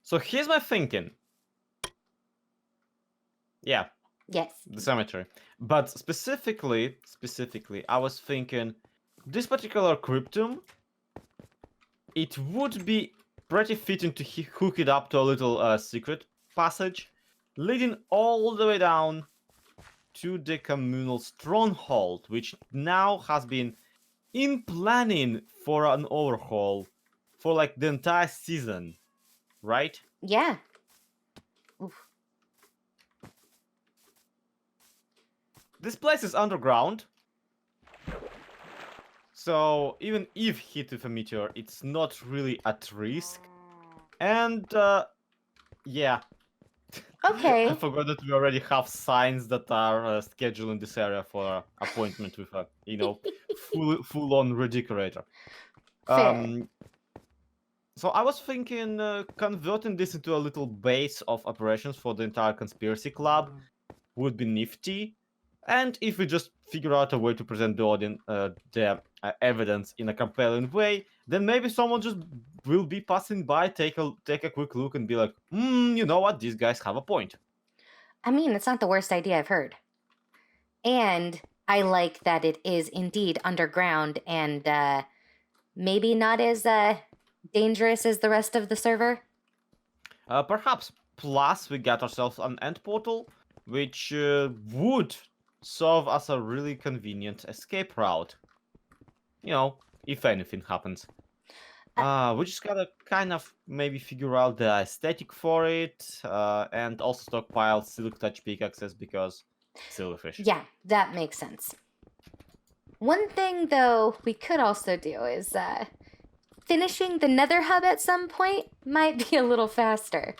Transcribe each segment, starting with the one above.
So here's my thinking. Yeah. Yes. The cemetery. But specifically, I was thinking this particular cryptum, it would be pretty fitting to hook it up to a little secret passage leading all the way down to the communal stronghold, which now has been in planning for an overhaul for like the entire season, right? Yeah. Oof. This place is underground, so even if hit with a meteor, it's not really at risk. And yeah. Okay. I forgot that we already have signs that are scheduled in this area for appointment with a, full-on redecorator. Fair. So I was thinking converting this into a little base of operations for the entire conspiracy club would be nifty. And if we just figure out a way to present the audience the evidence in a compelling way, then maybe someone just will be passing by, take a quick look, and be like, you know what? These guys have a point. I mean, it's not the worst idea I've heard. And I like that it is indeed underground and maybe not as dangerous as the rest of the server. Perhaps. Plus, we got ourselves an end portal, which would serve as a really convenient escape route. If anything happens. We just gotta kind of maybe figure out the aesthetic for it, and also stockpile Silk Touch pickaxes because silverfish. Yeah, that makes sense. One thing, though, we could also do is finishing the Nether Hub at some point might be a little faster.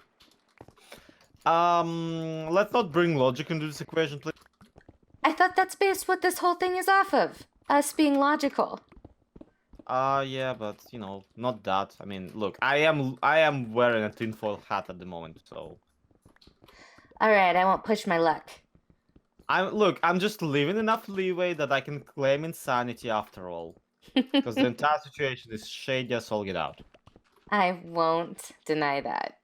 Let's not bring logic into this equation, please. I thought that's based what this whole thing is off of. Us being logical. Yeah, but not that. I mean, look, I am wearing a tinfoil hat at the moment, so. Alright, I won't push my luck. I'm just leaving enough leeway that I can claim insanity after all. Because the entire situation is shady as all get out. I won't deny that.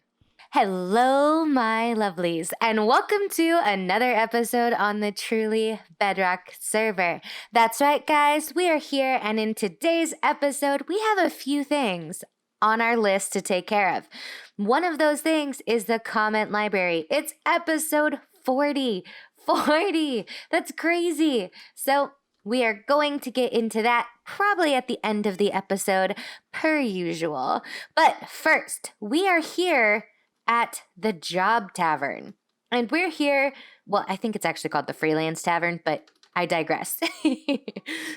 Hello, my lovelies, and welcome to another episode on the Truly Bedrock server. That's right, guys, we are here, and in today's episode, we have a few things on our list to take care of. One of those things is the comment library. It's episode 40. 40! That's crazy! So, we are going to get into that probably at the end of the episode, per usual. But first, we are here at the Job Tavern. And we're here, well, I think it's actually called the Freelance Tavern, but I digress.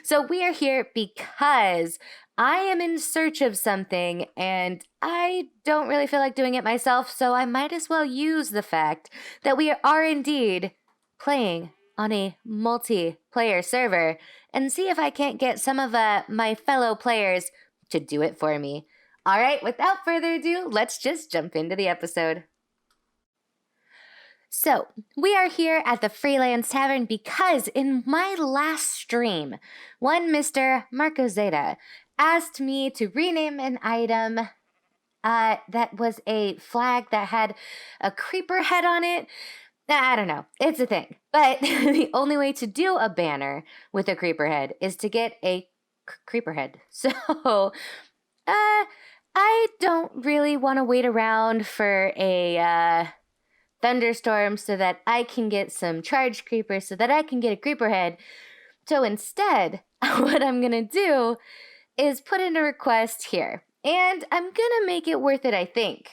So we are here because I am in search of something and I don't really feel like doing it myself, so I might as well use the fact that we are indeed playing on a multiplayer server and see if I can't get some of my fellow players to do it for me. All right, without further ado, let's just jump into the episode. So, we are here at the Freelance Tavern because in my last stream, one Mr. Marco Zeta asked me to rename an item that was a flag that had a creeper head on it. I don't know. It's a thing. But the only way to do a banner with a creeper head is to get a creeper head. So, I don't really want to wait around for a thunderstorm so that I can get some charged creepers so that I can get a creeper head. So instead, what I'm going to do is put in a request here. And I'm going to make it worth it, I think.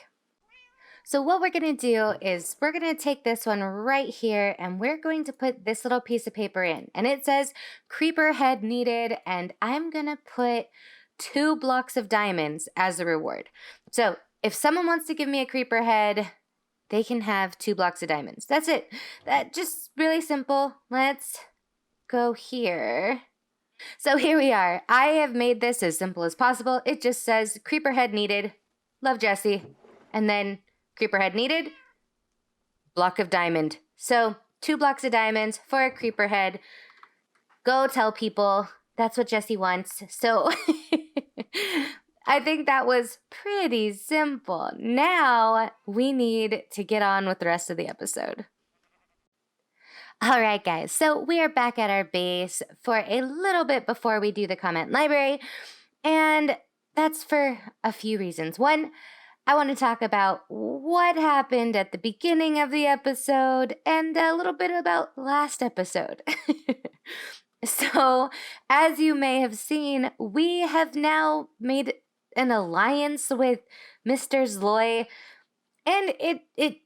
So what we're going to do is we're going to take this one right here and we're going to put this little piece of paper in. And it says creeper head needed, and I'm going to put 2 blocks of diamonds as a reward. So if someone wants to give me a creeper head, they can have 2 blocks of diamonds. That's it. That just really simple. Let's go here. So here we are. I have made this as simple as possible. It just says creeper head needed. Love, Jessie. And then creeper head needed. Block of diamond. So 2 blocks of diamonds for a creeper head. Go tell people. That's what Jessie wants. So I think that was pretty simple. Now we need to get on with the rest of the episode. All right, guys, so we are back at our base for a little bit before we do the comment library, and that's for a few reasons. One, I want to talk about what happened at the beginning of the episode and a little bit about last episode. So, as you may have seen, we have now made an alliance with Mr. Zloy, and it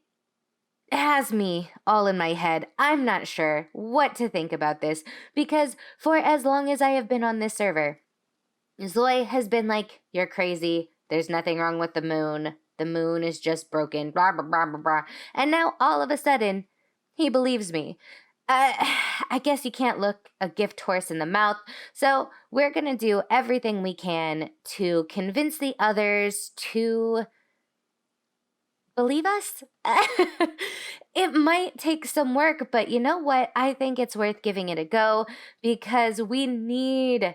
has me all in my head. I'm not sure what to think about this, because for as long as I have been on this server, Zloy has been like, you're crazy, there's nothing wrong with the moon is just broken, blah, blah, blah, blah, blah. And now all of a sudden, he believes me. I guess you can't look a gift horse in the mouth, so we're gonna do everything we can to convince the others to believe us? It might take some work, but you know what? I think it's worth giving it a go, because we need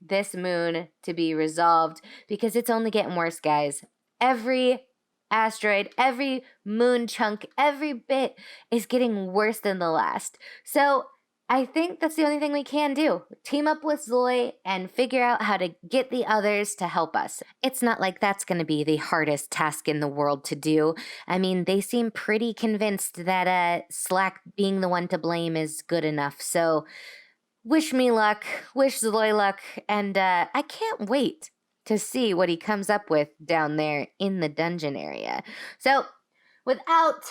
this moon to be resolved, because it's only getting worse, guys. Every asteroid, every moon chunk, every bit is getting worse than the last. So I think that's the only thing we can do. Team up with Zloy and figure out how to get the others to help us. It's not like that's going to be the hardest task in the world to do. I mean, they seem pretty convinced that Slack being the one to blame is good enough. So wish me luck, wish Zloy luck, and I can't wait to see what he comes up with down there in the dungeon area. So without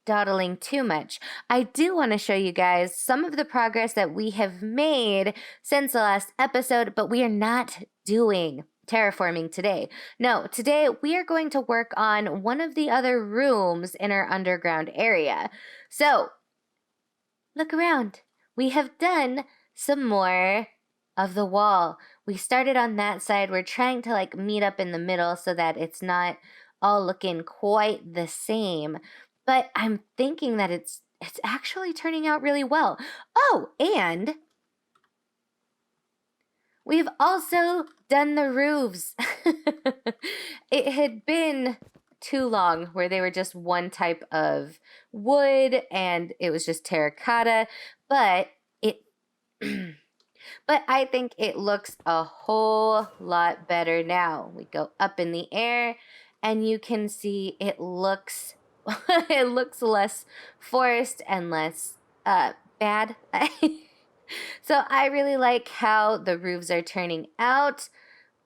dawdling too much, I do want to show you guys some of the progress that we have made since the last episode, but we are not doing terraforming today. No, today we are going to work on one of the other rooms in our underground area. So, look around. We have done some more of the wall. We started on that side. We're trying to like meet up in the middle so that it's not all looking quite the same. But I'm thinking that it's actually turning out really well. Oh, and we've also done the roofs. It had been too long where they were just one type of wood and it was just terracotta, but but I think it looks a whole lot better now. We go up in the air and you can see it looks it looks less forest and less bad. So I really like how the roofs are turning out,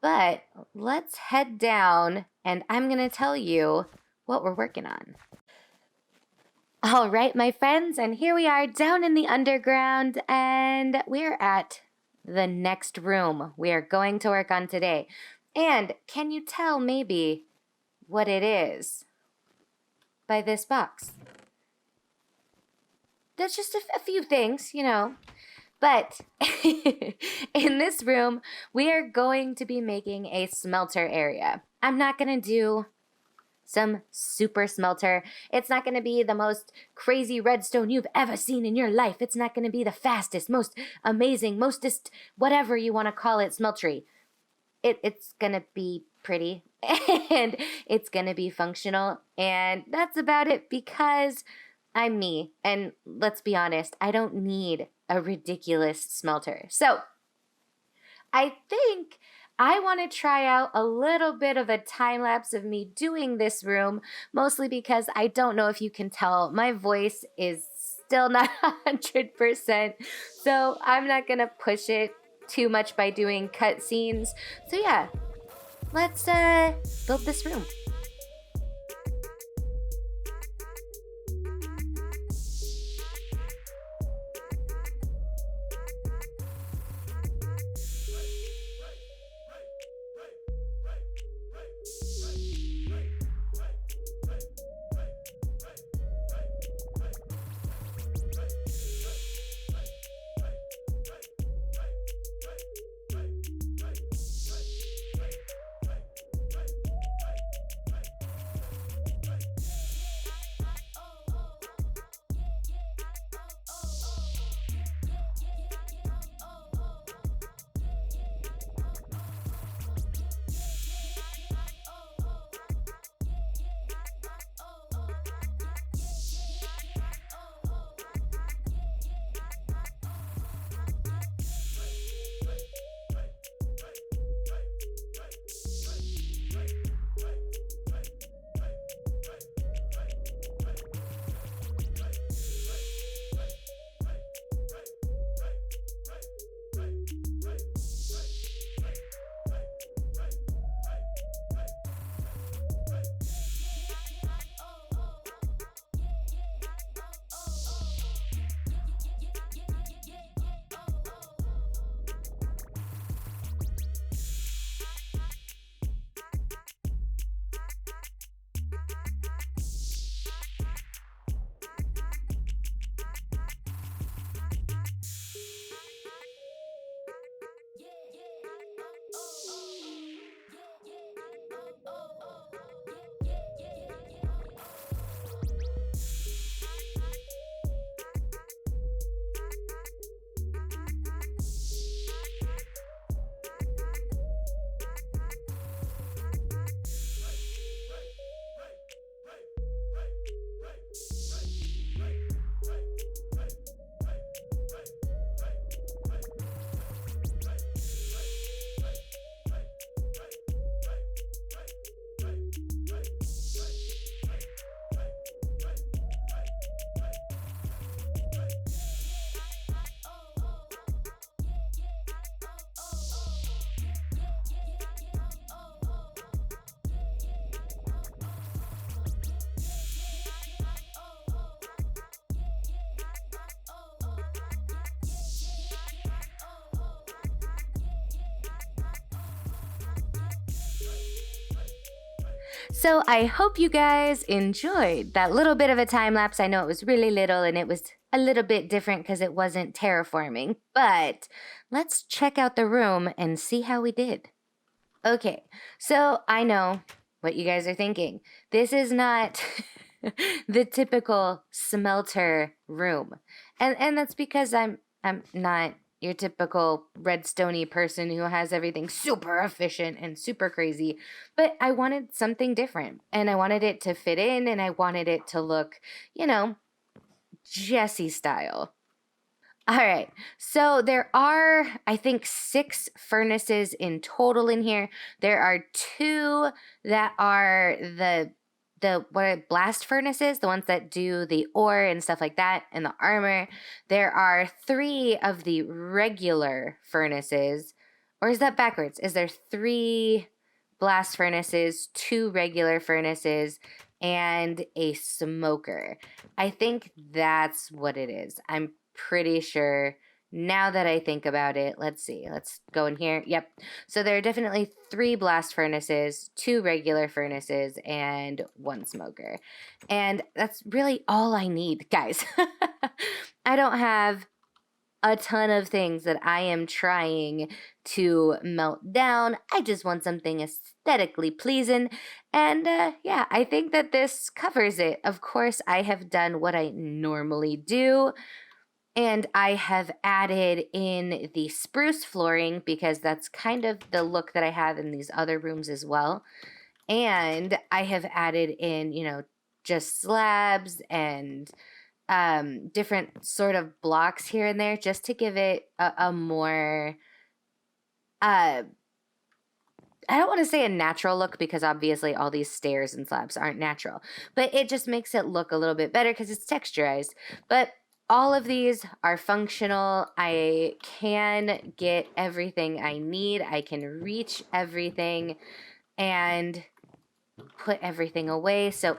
but let's head down and I'm going to tell you what we're working on. All right, my friends, and here we are down in the underground, and we're at the next room we are going to work on today. And can you tell maybe what it is by this box? That's just a few things, you know. But in this room, we are going to be making a smelter area. I'm not going to do some super smelter. It's not going to be the most crazy redstone you've ever seen in your life. It's not going to be the fastest, most amazing, mostest, whatever you want to call it, smeltery. It's going to be pretty and it's going to be functional. And that's about it, because I'm me. And let's be honest, I don't need a ridiculous smelter. So I think I want to try out a little bit of a time lapse of me doing this room, mostly because I don't know if you can tell, my voice is still not 100%, so I'm not going to push it too much by doing cutscenes. So yeah, let's build this room. So I hope you guys enjoyed that little bit of a time lapse. I know it was really little and it was a little bit different because it wasn't terraforming, but let's check out the room and see how we did. Okay, so I know what you guys are thinking. This is not the typical smelter room. And that's because I'm not your typical redstone-y person who has everything super efficient and super crazy. But I wanted something different. And I wanted it to fit in and I wanted it to look, you know, Jessie style. All right, so there are, I think, 6 furnaces in total in here. There are 2 that are the what are blast furnaces, the ones that do the ore and stuff like that, and the armor. There are 3 of the regular furnaces, or is that backwards? Is there 3 blast furnaces, 2 regular furnaces, and a smoker? I think that's what it is. I'm pretty sure now that I think about it. Let's see. Let's go in here. Yep. So there are definitely 3 blast furnaces, 2 regular furnaces, and 1 smoker. And that's really all I need, guys. I don't have a ton of things that I am trying to melt down. I just want something aesthetically pleasing. And yeah, I think that this covers it. Of course, I have done what I normally do. And I have added in the spruce flooring because that's kind of the look that I have in these other rooms as well. And I have added in, you know, just slabs and different sort of blocks here and there just to give it a more, I don't want to say a natural look because obviously all these stairs and slabs aren't natural. But it just makes it look a little bit better because it's texturized. But all of these are functional. I can get everything I need. I can reach everything and put everything away. So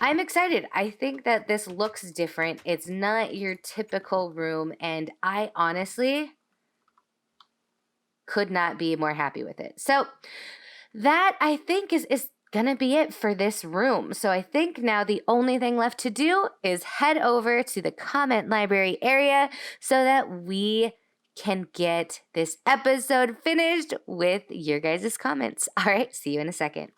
I'm excited. I think that this looks different. It's not your typical room. And I honestly could not be more happy with it. So that I think is gonna be it for this room. So I think now the only thing left to do is head over to the comment library area so that we can get this episode finished with your guys' comments. All right, see you in a second.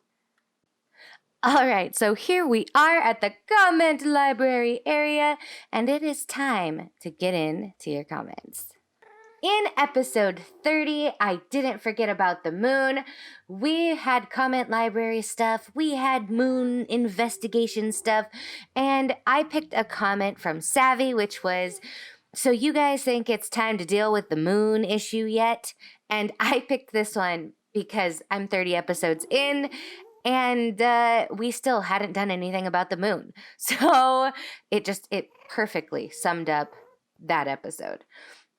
All right, so here we are at the comment library area, and it is time to get into your comments. In episode 30, I didn't forget about the moon. We had comment library stuff, we had moon investigation stuff, and I picked a comment from Savvy, which was, so you guys think it's time to deal with the moon issue yet? And I picked this one because I'm 30 episodes in, and we still hadn't done anything about the moon. So it perfectly summed up that episode.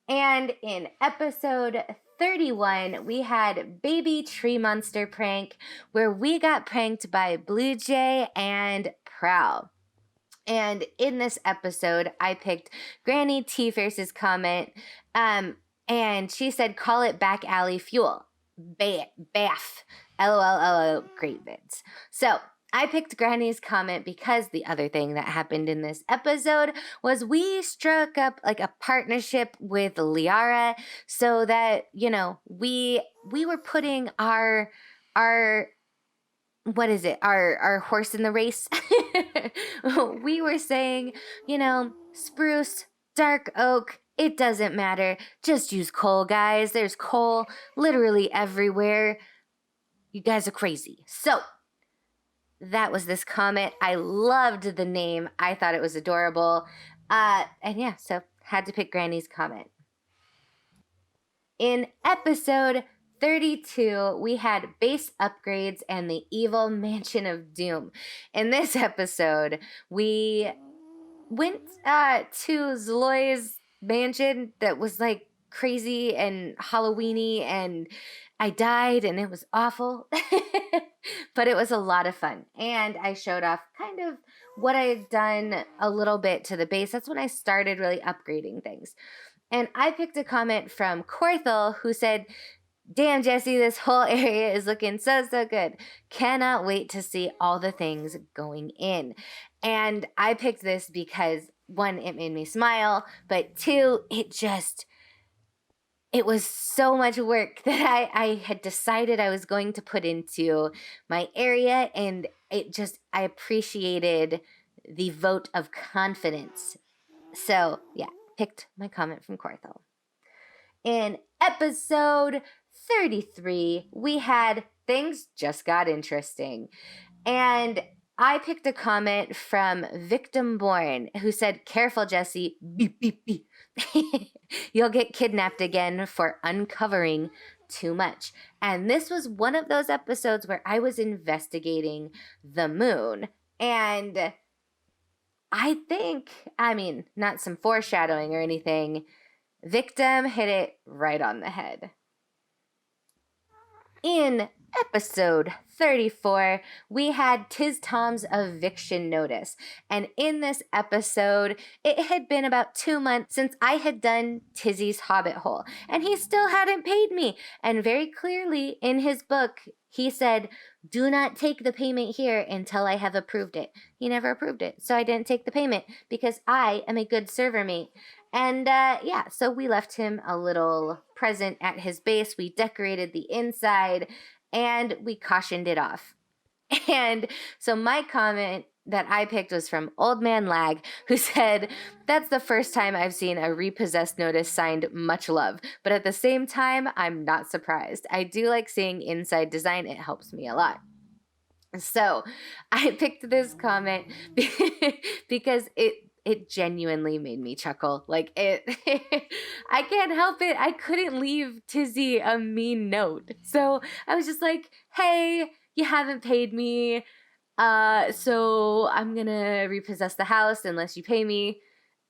And in episode 31, we had Baby Tree Monster prank, where we got pranked by Blue Jay and Prowl. And in this episode, I picked Granny T-Fierce's comment, and she said, call it back alley fuel. Baff. LOL, great vids. So I picked Granny's comment because the other thing that happened in this episode was we struck up like a partnership with Lyarrah so that, you know, we were putting our what is it? Our horse in the race. We were saying, you know, spruce, dark oak, it doesn't matter. Just use coal, guys. There's coal literally everywhere. You guys are crazy. So that was this comment. I loved the name. I thought it was adorable. And yeah, so had to pick Granny's comment. In episode 32, we had base upgrades and the evil mansion of doom. In this episode, we went to Zloy's mansion that was like crazy and Halloween-y, and I died and it was awful. But it was a lot of fun. And I showed off kind of what I had done a little bit to the base. That's when I started really upgrading things. And I picked a comment from Corthel who said, Damn, Jessie, this whole area is looking so good. Cannot wait to see all the things going in. And I picked this because, one, it made me smile, but two, it was so much work that I had decided I was going to put into my area, and I appreciated the vote of confidence. So, yeah, picked my comment from Corthel. In episode 33, we had Things Just Got Interesting. And I picked a comment from Victim Born who said, "Careful, Jessie, beep, beep, beep. You'll get kidnapped again for uncovering too much." And this was one of those episodes where I was investigating the moon. And I think, not some foreshadowing or anything, Victim hit it right on the head. In episode 34, we had Tizztom's eviction notice. And in this episode, it had been about 2 months since I had done Tizzy's Hobbit hole, and he still hadn't paid me. And very clearly in his book, he said, "Do not take the payment here until I have approved it." He never approved it, so I didn't take the payment because I am a good server mate. And so we left him a little present at his base. We decorated the inside and we cautioned it off. And so my comment that I picked was from Old Man Lag, who said, "That's the first time I've seen a repossessed notice signed Much Love, but at the same time, I'm not surprised. I do like seeing inside design. It helps me a lot." So I picked this comment because it genuinely made me chuckle. Like, it, I can't help it. I couldn't leave Tizzy a mean note. So I was just like, "Hey, you haven't paid me. So I'm gonna repossess the house unless you pay me."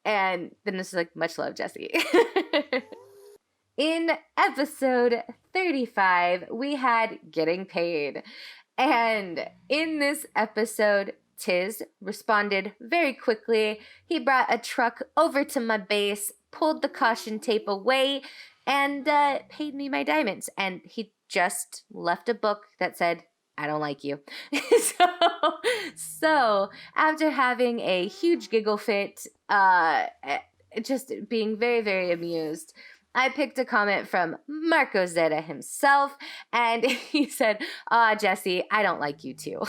And then this is like, "Much love, Jessie." In episode 35, we had Getting Paid. And in this episode, Tiz responded very quickly. He brought a truck over to my base, pulled the caution tape away, and paid me my diamonds. And he just left a book that said, "I don't like you." So after having a huge giggle fit, just being very, very amused, I picked a comment from Marco Zeta himself, and he said, "Jessie, I don't like you too."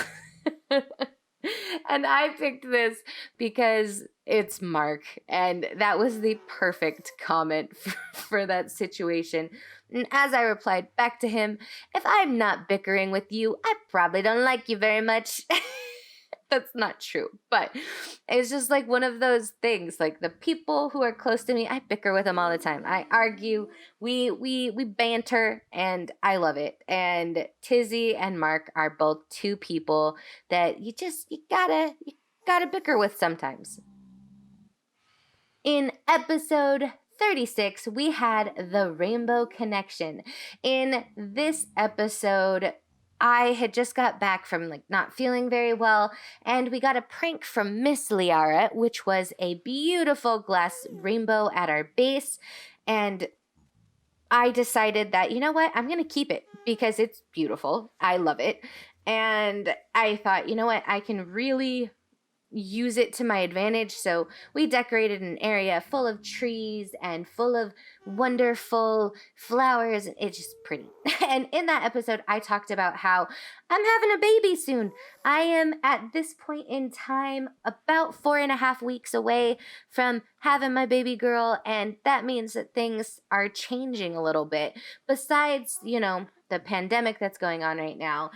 And I picked this because it's Mark, and that was the perfect comment for that situation. And as I replied back to him, "If I'm not bickering with you, I probably don't like you very much." That's not true, but it's just like one of those things. Like, the people who are close to me, I bicker with them all the time. I argue, we banter, and I love it. And Tizzy and Mark are both two people that you gotta bicker with sometimes. In episode 36, we had the Rainbow Connection. In this episode, I had just got back from not feeling very well, and we got a prank from Miss Lyarrah, which was a beautiful glass rainbow at our base. And I decided that, you know what, I'm going to keep it because it's beautiful. I love it. And I thought, you know what, I can really use it to my advantage. So we decorated an area full of trees and full of wonderful flowers. It's just pretty. And in that episode, I talked about how I'm having a baby soon. I am at this point in time about 4.5 weeks away from having my baby girl, and that means that things are changing a little bit. Besides, the pandemic that's going on right now,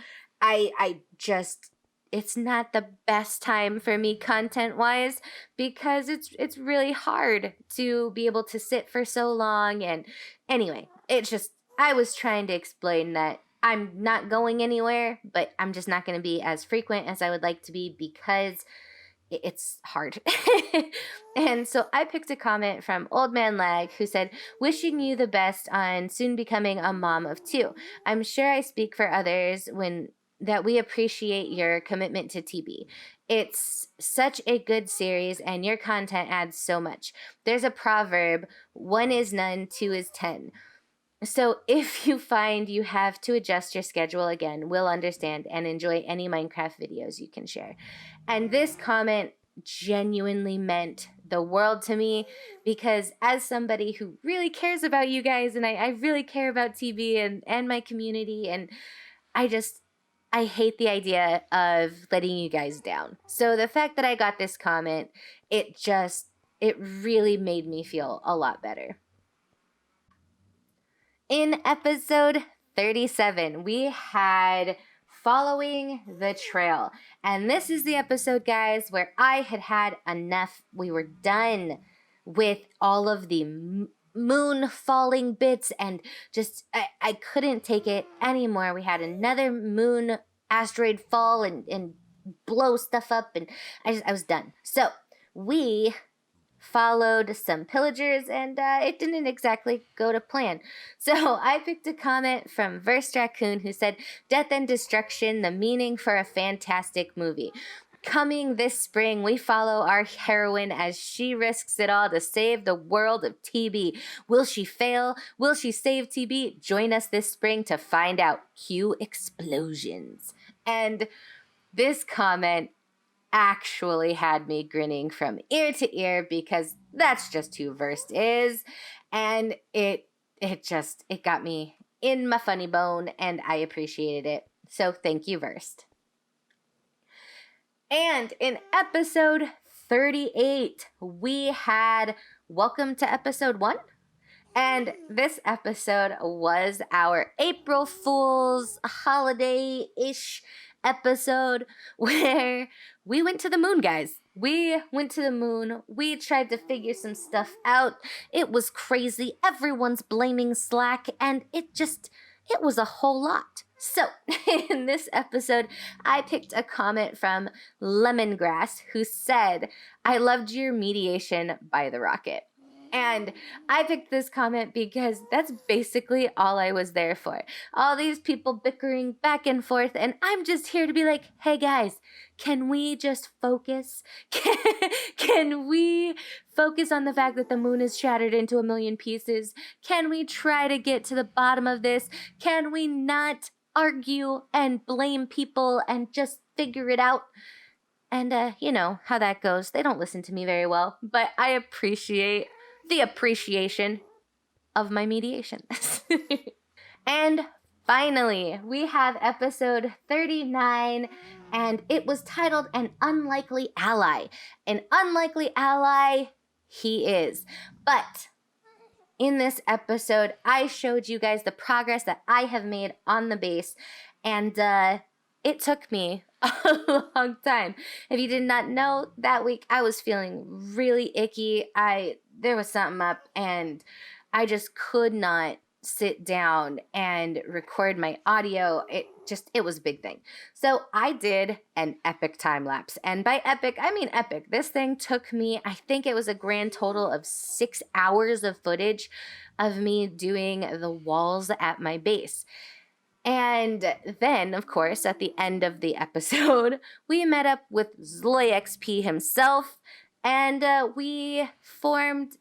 it's not the best time for me content-wise because it's really hard to be able to sit for so long. And anyway, I was trying to explain that I'm not going anywhere, but I'm just not going to be as frequent as I would like to be because it's hard. And so I picked a comment from Old Man Lag, who said, "Wishing you the best on soon becoming a mom of 2. I'm sure I speak for others that we appreciate your commitment to TB. It's such a good series, and your content adds so much. There's a proverb, 1 is none, 2 is 10. So if you find you have to adjust your schedule again, we'll understand and enjoy any Minecraft videos you can share. And this comment genuinely meant the world to me, because as somebody who really cares about you guys, and I really care about TV and my community, and I hate the idea of letting you guys down. So the fact that I got this comment, it really made me feel a lot better. In episode 37, we had Following the Trail. And this is the episode, guys, where I had enough. We were done with all of the moon falling bits, and just, I couldn't take it anymore. We had another moon asteroid fall and blow stuff up, and I was done. So we followed some pillagers, and it didn't exactly go to plan. So I picked a comment from Versed Raccoon, who said, "Death and destruction, the meaning for a fantastic movie. Coming this spring, we follow our heroine as she risks it all to save the world of TB. Will she fail? Will she save TB? Join us this spring to find out. Cue explosions." And this comment actually had me grinning from ear to ear, because that's just who Versed is. And it got me in my funny bone, and I appreciated it. So thank you, Versed. And in episode 38, we had Welcome to Episode 1. And this episode was our April Fool's holiday-ish episode, where we went to the moon, guys. We went to the moon. We tried to figure some stuff out. It was crazy. Everyone's blaming Slack, and it was a whole lot. So, in this episode, I picked a comment from Lemongrass, who said, "I loved your mediation by the rocket." And I picked this comment because that's basically all I was there for. All these people bickering back and forth, and I'm just here to be like, hey guys, can we just focus? Can we focus on the fact that the moon is shattered into a million pieces? Can we try to get to the bottom of this? Can we not argue and blame people and just figure it out? And you know how that goes. They don't listen to me very well, but I appreciate the appreciation of my mediation. And finally, we have episode 39, and it was titled An Unlikely Ally. An unlikely ally he is. But in this episode, I showed you guys the progress that I have made on the base, and it took me a long time. If you did not know, that week I was feeling really icky. There was something up, and I just could not sit down and record my audio. It was a big thing. So I did an epic time lapse. And by epic, I mean epic. This thing took me, I think it was a grand total of 6 hours of footage of me doing the walls at my base. And then, of course, at the end of the episode, we met up with ZloyXP himself, and we formed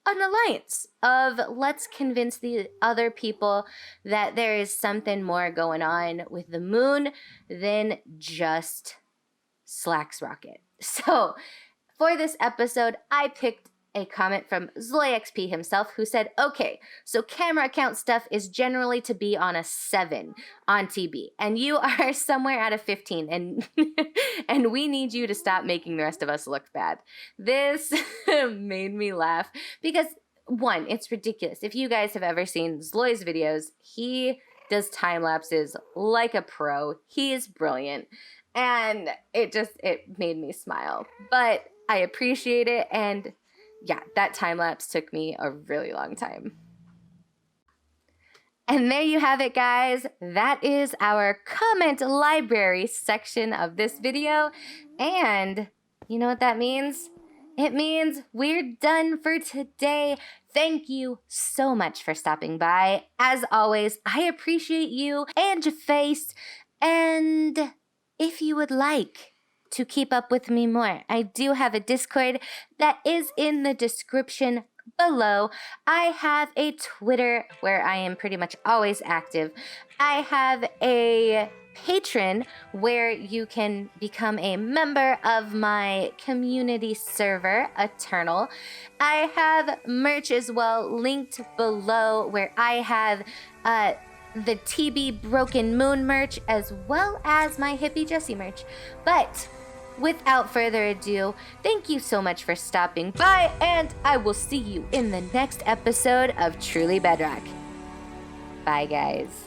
an alliance of, let's convince the other people that there is something more going on with the moon than just Slack's rocket. So, for this episode, I picked a comment from ZloyXP himself, who said, "Okay, so camera count stuff is generally to be on a 7 on TB, and you are somewhere at a 15, and and we need you to stop making the rest of us look bad." This made me laugh because, one, it's ridiculous. If you guys have ever seen Zloy's videos, he does time lapses like a pro. He is brilliant, and it made me smile. But I appreciate it, and yeah, that time lapse took me a really long time. And there you have it, guys. That is our comment library section of this video. And you know what that means? It means we're done for today. Thank you so much for stopping by. As always, I appreciate you and your face. And if you would like to keep up with me more, I do have a Discord that is in the description below. I have a Twitter where I am pretty much always active. I have a Patreon where you can become a member of my community server, Eternal. I have merch as well linked below where I have the TB Broken Moon merch as well as my Hippie Jessie merch. But without further ado, thank you so much for stopping by, and I will see you in the next episode of Truly Bedrock. Bye, guys.